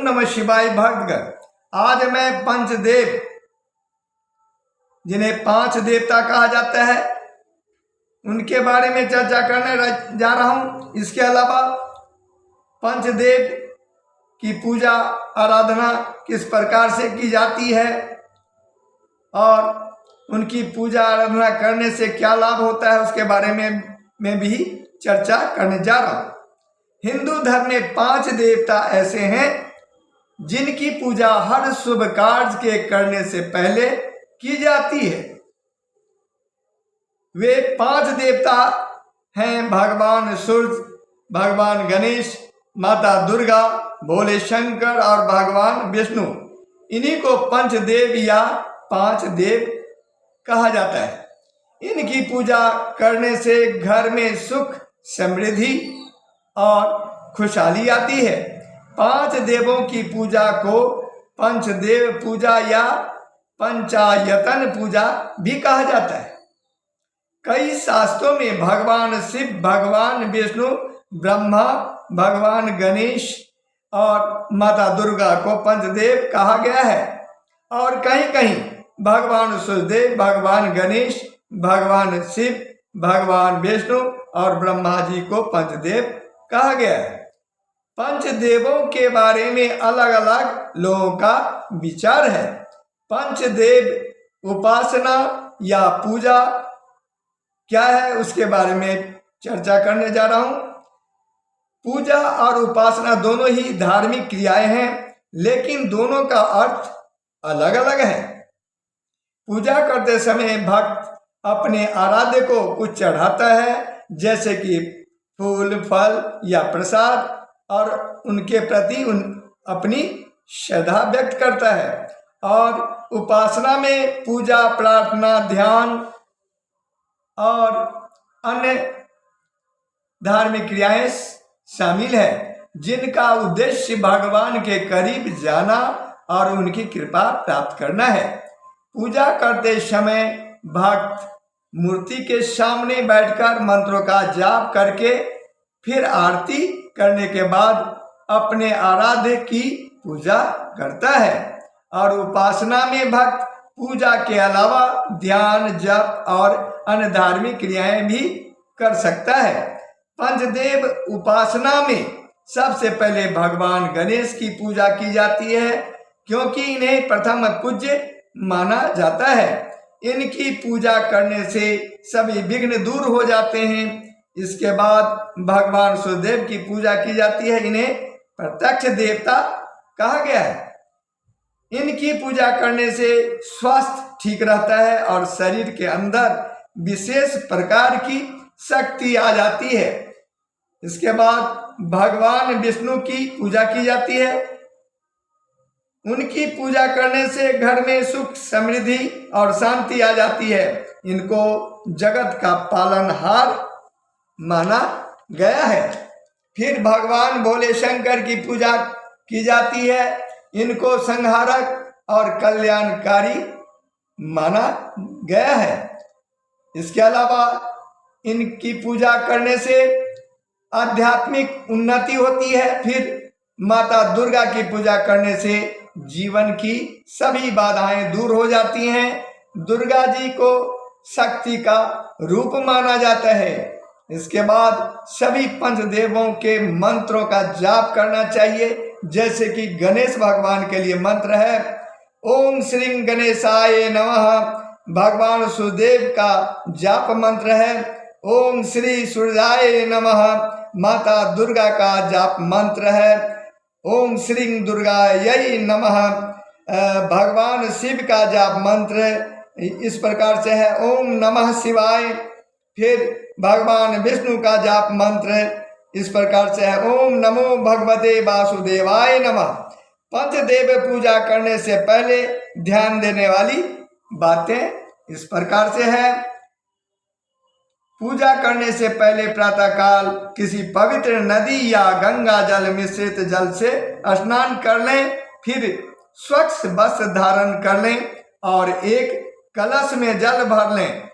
नमः शिवाय भक्तगण। आज मैं पंचदेव, जिन्हें 5 देवता कहा जाता है, उनके बारे में चर्चा करने जा रहा हूं। इसके अलावा पंचदेव की पूजा आराधना किस प्रकार से की जाती है और उनकी पूजा आराधना करने से क्या लाभ होता है, उसके बारे में मैं भी चर्चा करने जा रहा हूं। हिंदू धर्म में 5 देवता ऐसे हैं जिनकी पूजा हर शुभ कार्य के करने से पहले की जाती है। वे 5 देवता हैं भगवान सूर्य, भगवान गणेश, माता दुर्गा, भोले शंकर और भगवान विष्णु। इन्हीं को पंचदेव या 5 देव कहा जाता है। इनकी पूजा करने से घर में सुख, समृद्धि और खुशहाली आती है। 5 देवों की पूजा को पंचदेव पूजा या पंचायतन पूजा भी कहा जाता है। कई शास्त्रों में भगवान शिव, भगवान विष्णु, ब्रह्मा, भगवान गणेश और माता दुर्गा को पंचदेव कहा गया है और कहीं कहीं भगवान सूर्यदेव, भगवान गणेश, भगवान शिव, भगवान विष्णु और ब्रह्मा जी को पंचदेव कहा गया है। पंचदेवों के बारे में अलग अलग लोगों का विचार है। पंचदेव उपासना या पूजा क्या है, उसके बारे में चर्चा करने जा रहा हूं। पूजा और उपासना दोनों ही धार्मिक क्रियाएं हैं, लेकिन दोनों का अर्थ अलग अलग है। पूजा करते समय भक्त अपने आराध्य को कुछ चढ़ाता है, जैसे कि फूल, फल या प्रसाद, और उनके प्रति अपनी श्रद्धा व्यक्त करता है। और उपासना में पूजा, प्रार्थना, ध्यान और अन्य धार्मिक क्रियाएं शामिल है, जिनका उद्देश्य भगवान के करीब जाना और उनकी कृपा प्राप्त करना है। पूजा करते समय भक्त मूर्ति के सामने बैठकर मंत्रों का जाप करके फिर आरती करने के बाद अपने आराध्य की पूजा करता है। और उपासना में भक्त पूजा के अलावा ध्यान, जप और अन्य धार्मिक क्रियाएं भी कर सकता है। पंचदेव उपासना में सबसे पहले भगवान गणेश की पूजा की जाती है, क्योंकि इन्हें प्रथम पूज्य माना जाता है। इनकी पूजा करने से सभी विघ्न दूर हो जाते हैं। इसके बाद भगवान सूर्यदेव की पूजा की जाती है। इन्हें प्रत्यक्ष देवता कहा गया है। इनकी पूजा करने से स्वास्थ्य ठीक रहता है और शरीर के अंदर विशेष प्रकार की शक्ति आ जाती है। इसके बाद भगवान विष्णु की पूजा की जाती है। उनकी पूजा करने से घर में सुख, समृद्धि और शांति आ जाती है। इनको जगत का पालनहार माना गया है। फिर भगवान भोले शंकर की पूजा की जाती है। इनको संहारक और कल्याणकारी माना गया है। इसके अलावा इनकी पूजा करने से आध्यात्मिक उन्नति होती है। फिर माता दुर्गा की पूजा करने से जीवन की सभी बाधाएं दूर हो जाती हैं। दुर्गा जी को शक्ति का रूप माना जाता है। इसके बाद सभी पंचदेवों के मंत्रों का जाप करना चाहिए, जैसे कि गणेश भगवान के लिए मंत्र है ओम श्री गणेशाय नमः। भगवान सूर्यदेव का जाप मंत्र है ओम श्री सूर्याय नमः। माता दुर्गा का जाप मंत्र है ओम श्री दुर्गायै नमः। भगवान शिव का जाप मंत्र इस प्रकार से है ओम नमः शिवाय। फिर भगवान विष्णु का जाप मंत्र इस प्रकार से है ओम नमो भगवते वासुदेवाय नमः। पंचदेव पूजा करने से पहले ध्यान देने वाली बातें इस प्रकार से है। पूजा करने से पहले प्रातःकाल किसी पवित्र नदी या गंगा जल मिश्रित जल से स्नान कर लें। फिर स्वच्छ वस्त्र धारण कर लें और एक कलश में जल भर लें।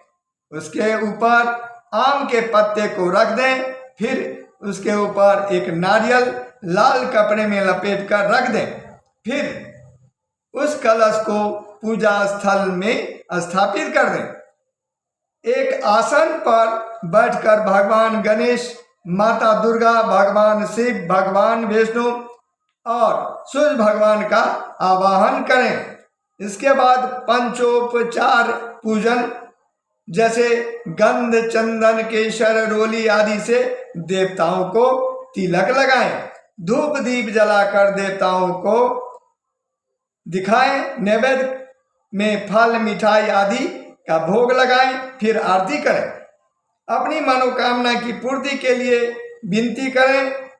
उसके ऊपर आम के पत्ते को रख दें। फिर उसके ऊपर एक नारियल लाल कपड़े में लपेट कर रख दें। फिर उस कलश को पूजा स्थल में स्थापित कर दें। एक आसन पर बैठकर भगवान गणेश, माता दुर्गा, भगवान शिव, भगवान विष्णु और सूर्य भगवान का आवाहन करें। इसके बाद पंचोपचार पूजन जैसे गंध, चंदन, केसर, रोली आदि से देवताओं को तिलक लगाएं। धूप दीप जलाकर देवताओं को दिखाएं। नैवेद्य में फल, मिठाई आदि का भोग लगाएं। फिर आरती करें। अपनी मनोकामना की पूर्ति के लिए विनती करें।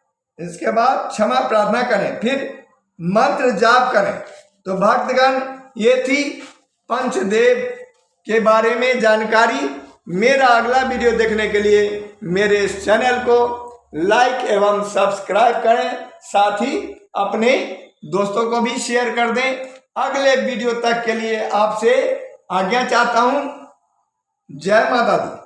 इसके बाद क्षमा प्रार्थना करें। फिर मंत्र जाप करें। तो भक्तगण, ये थी पंचदेव के बारे में जानकारी। मेरा अगला वीडियो देखने के लिए मेरे इस चैनल को लाइक एवं सब्सक्राइब करें। साथ ही अपने दोस्तों को भी शेयर कर दें। अगले वीडियो तक के लिए आपसे आज्ञा चाहता हूं। जय माता दी।